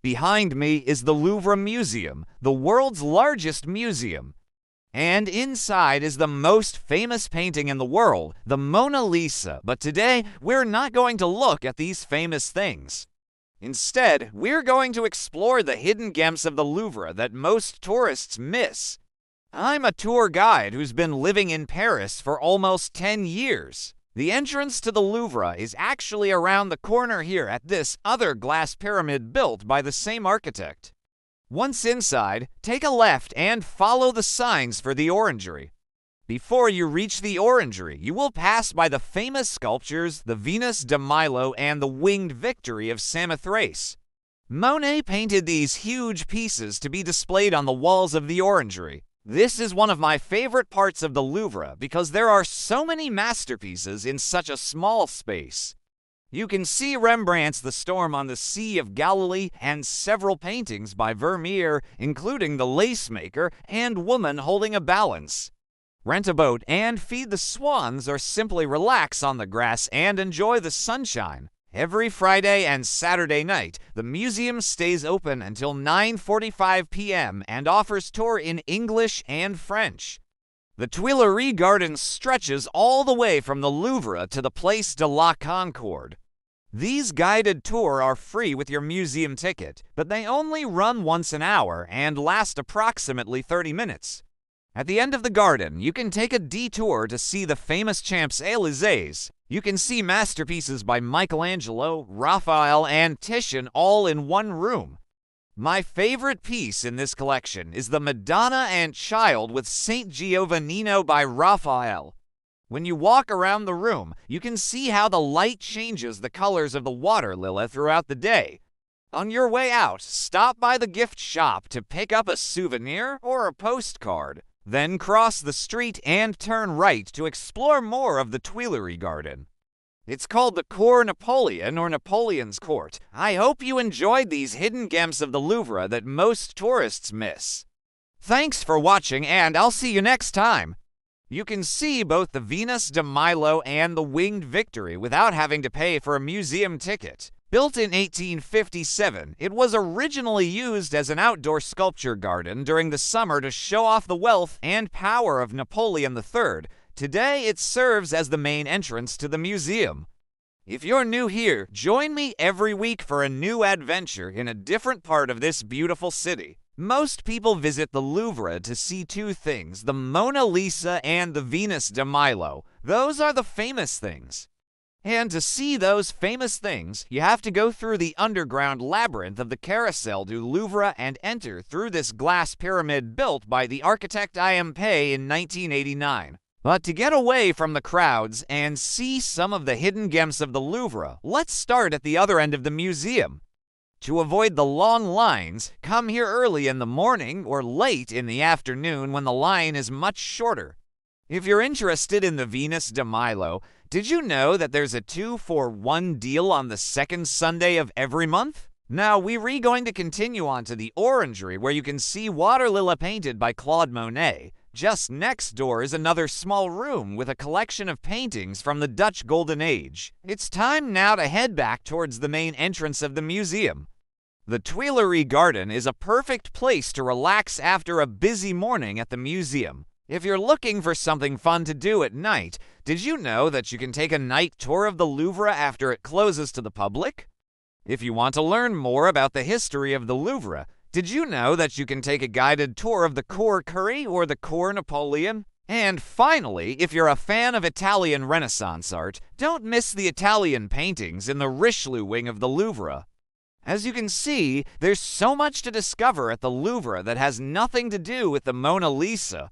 Behind me is the Louvre Museum, the world's largest museum. And inside is the most famous painting in the world, the Mona Lisa. But today, we're not going to look at these famous things. Instead, we're going to explore the hidden gems of the Louvre that most tourists miss. I'm a tour guide who's been living in Paris for almost 10 years. The entrance to the Louvre is actually around the corner here at this other glass pyramid built by the same architect. Once inside, take a left and follow the signs for the orangery. Before you reach the orangery, you will pass by the famous sculptures, the Venus de Milo and the Winged Victory of Samothrace. Monet painted these huge pieces to be displayed on the walls of the orangery. This is one of my favorite parts of the Louvre because there are so many masterpieces in such a small space. You can see Rembrandt's The Storm on the Sea of Galilee and several paintings by Vermeer, including The Lace Maker and Woman Holding a Balance. Rent a boat and feed the swans or simply relax on the grass and enjoy the sunshine. Every Friday and Saturday night, the museum stays open until 9:45 p.m. and offers tour in English and French. The Tuileries Garden stretches all the way from the Louvre to the Place de la Concorde. These guided tours are free with your museum ticket, but they only run once an hour and last approximately 30 minutes. At the end of the garden, you can take a detour to see the famous Champs-Élysées. You can see masterpieces by Michelangelo, Raphael, and Titian all in one room. My favorite piece in this collection is the Madonna and Child with Saint Giovannino by Raphael. When you walk around the room, you can see how the light changes the colors of the water lily throughout the day. On your way out, stop by the gift shop to pick up a souvenir or a postcard. Then cross the street and turn right to explore more of the Tuileries Garden. It's called the Cour Napoleon or Napoleon's Court. I hope you enjoyed these hidden gems of the Louvre that most tourists miss. Thanks for watching, and I'll see you next time. You can see both the Venus de Milo and the Winged Victory without having to pay for a museum ticket. Built in 1857, it was originally used as an outdoor sculpture garden during the summer to show off the wealth and power of Napoleon III. Today, it serves as the main entrance to the museum. If you're new here, join me every week for a new adventure in a different part of this beautiful city. Most people visit the Louvre to see two things, the Mona Lisa and the Venus de Milo. Those are the famous things. And to see those famous things, you have to go through the underground labyrinth of the Carrousel du Louvre and enter through this glass pyramid built by the architect IMP in 1989. But to get away from the crowds and see some of the hidden gems of the Louvre, let's start at the other end of the museum. To avoid the long lines, come here early in the morning or late in the afternoon when the line is much shorter. If you're interested in the Venus de Milo, did you know that there's a 2-for-1 deal on the second Sunday of every month? Now, we're going to continue on to the orangery where you can see water lily painted by Claude Monet. Just next door is another small room with a collection of paintings from the Dutch Golden Age. It's time now to head back towards the main entrance of the museum. The Tuileries Garden is a perfect place to relax after a busy morning at the museum. If you're looking for something fun to do at night, did you know that you can take a night tour of the Louvre after it closes to the public? If you want to learn more about the history of the Louvre, did you know that you can take a guided tour of the Cour Curie or the Cour Napoleon? And finally, if you're a fan of Italian Renaissance art, don't miss the Italian paintings in the Richelieu wing of the Louvre. As you can see, there's so much to discover at the Louvre that has nothing to do with the Mona Lisa.